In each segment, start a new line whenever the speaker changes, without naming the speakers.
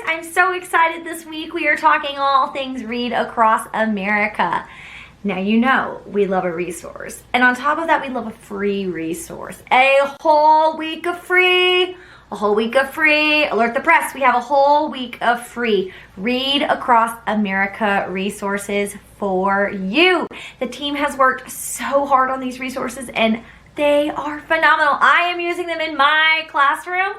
I'm so excited this week. We are talking all things Read Across America. Now you know we love a resource. And on top of that, we love a free resource. A whole week of free. A whole week of free. Alert the press. We have a whole week of free Read Across America resources for you. The team has worked so hard on these resources and they are phenomenal. I am using them in my classroom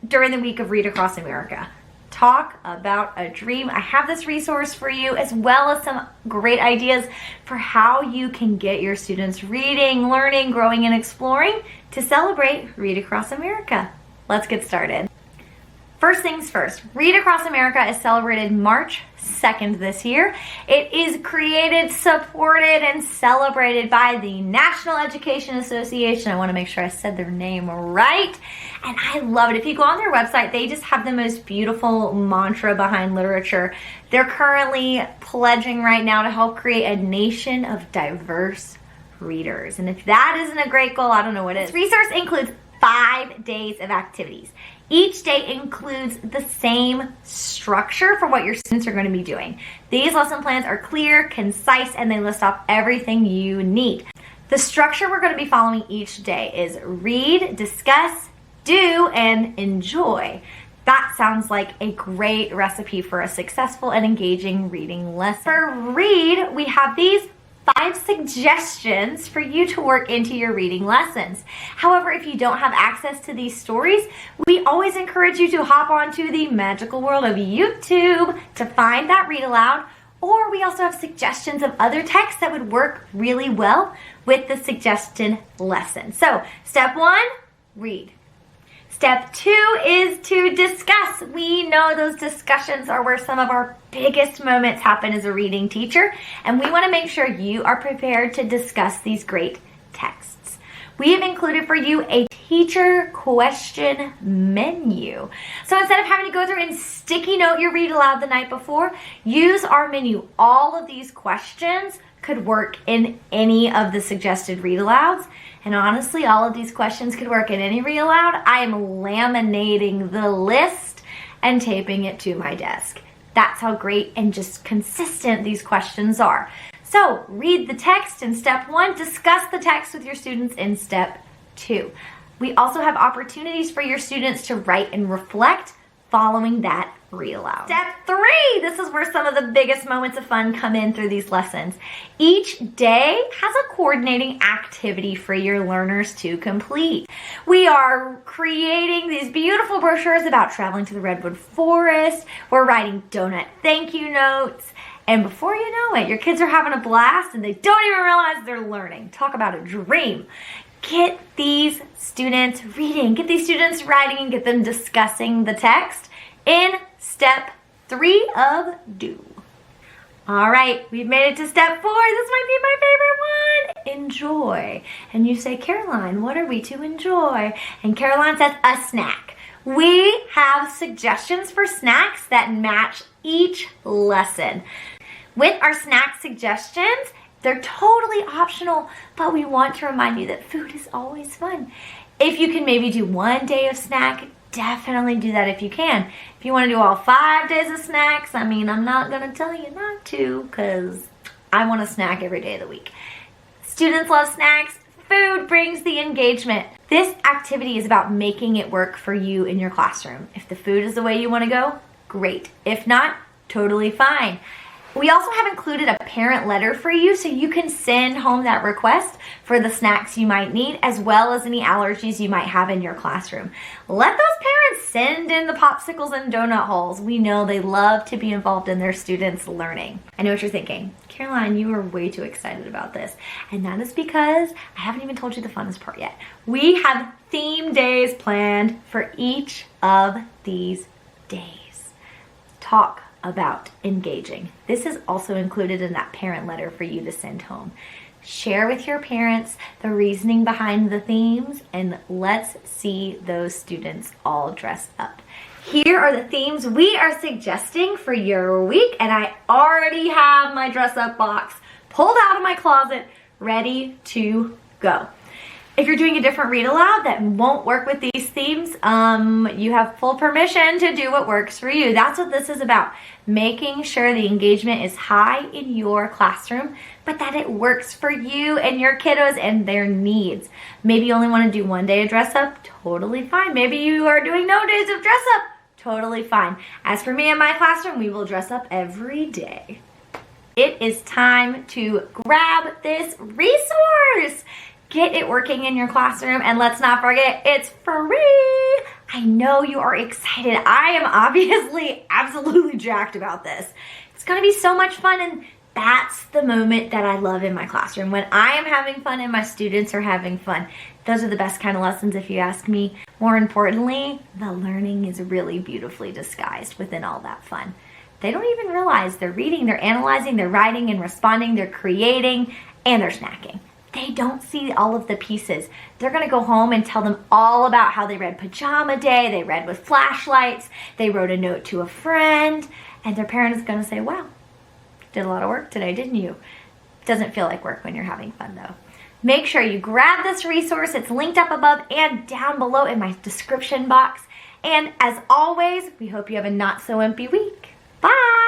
during the week of Read Across America. Talk about a dream. I have this resource for you as well as some great ideas for how you can get your students reading, learning, growing, and exploring to celebrate Read Across America. Let's get started. First things first, Read Across America is celebrated March 2nd this year. It is created, supported, and celebrated by the National Education Association. I want to make sure I said their name right. And I love it. If you go on their website, they just have the most beautiful mantra behind literature. They're currently pledging right now to help create a nation of diverse readers. And if that isn't a great goal, I don't know what is. This resource includes 5 days of activities. Each day includes the same structure for what your students are going to be doing. These lesson plans are clear, concise, and they list off everything you need. The structure we're going to be following each day is read, discuss, do, and enjoy. That sounds like a great recipe for a successful and engaging reading lesson. For read, we have these 5 suggestions for you to work into your reading lessons. However, if you don't have access to these stories, we always encourage you to hop onto the magical world of YouTube to find that read aloud, or we also have suggestions of other texts that would work really well with the suggested lesson. So, step 1, read. Step 2 is to discuss. We know those discussions are where some of our biggest moments happen as a reading teacher, and we want to make sure you are prepared to discuss these great texts. We have included for you a teacher question menu. So instead of having to go through and sticky note your read aloud the night before, use our menu. All of these questions could work in any of the suggested read alouds. And honestly, all of these questions could work in any read aloud. I am laminating the list and taping it to my desk. That's how great and just consistent these questions are. So read the text in step 1, discuss the text with your students in step 2. We also have opportunities for your students to write and reflect following that read aloud. Step 3, this is where some of the biggest moments of fun come in through these lessons. Each day has a coordinating activity for your learners to complete. We are creating these beautiful brochures about traveling to the Redwood Forest. We're writing donut thank you notes. And before you know it, your kids are having a blast and they don't even realize they're learning. Talk about a dream. Get these students reading, get these students writing, and get them discussing the text in step 3 of do. All right, we've made it to step 4. This might be my favorite one. Enjoy. And you say, Caroline, what are we to enjoy? And Caroline says, a snack. We have suggestions for snacks that match each lesson. With our snack suggestions, they're totally optional, but we want to remind you that food is always fun. If you can maybe do 1 day of snack, definitely do that if you can. If you want to do all 5 days of snacks, I mean, I'm not going to tell you not to because I want a snack every day of the week. Students love snacks. Food brings the engagement. This activity is about making it work for you in your classroom. If the food is the way you want to go, great. If not, totally fine. We also have included a parent letter for you so you can send home that request for the snacks you might need as well as any allergies you might have in your classroom. Let those parents send in the popsicles and donut holes. We know they love to be involved in their students' learning. I know what you're thinking. Caroline, you are way too excited about this. And that is because I haven't even told you the funnest part yet. We have theme days planned for each of these days. Talk about engaging. This is also included in that parent letter for you to send home. Share with your parents the reasoning behind the themes and let's see those students all dressed up. Here are the themes we are suggesting for your week, and I already have my dress up box pulled out of my closet ready to go. If you're doing a different read aloud that won't work with these themes, you have full permission to do what works for you. That's what this is about. Making sure the engagement is high in your classroom, but that it works for you and your kiddos and their needs. Maybe you only want to do one day of dress up, totally fine. Maybe you are doing no days of dress up, totally fine. As for me and my classroom, we will dress up every day. It is time to grab this resource. Get it working in your classroom, and let's not forget, it's free. I know you are excited. I am obviously absolutely jacked about this. It's gonna be so much fun, and that's the moment that I love in my classroom. When I am having fun and my students are having fun. Those are the best kind of lessons if you ask me. More importantly, the learning is really beautifully disguised within all that fun. They don't even realize they're reading, they're analyzing, they're writing and responding, they're creating, and they're snacking. They don't see all of the pieces. They're gonna go home and tell them all about how they read Pajama Day, they read with flashlights, they wrote a note to a friend, and their parent is gonna say, wow, did a lot of work today, didn't you? Doesn't feel like work when you're having fun though. Make sure you grab this resource. It's linked up above and down below in my description box. And as always, we hope you have a not so wimpy week. Bye!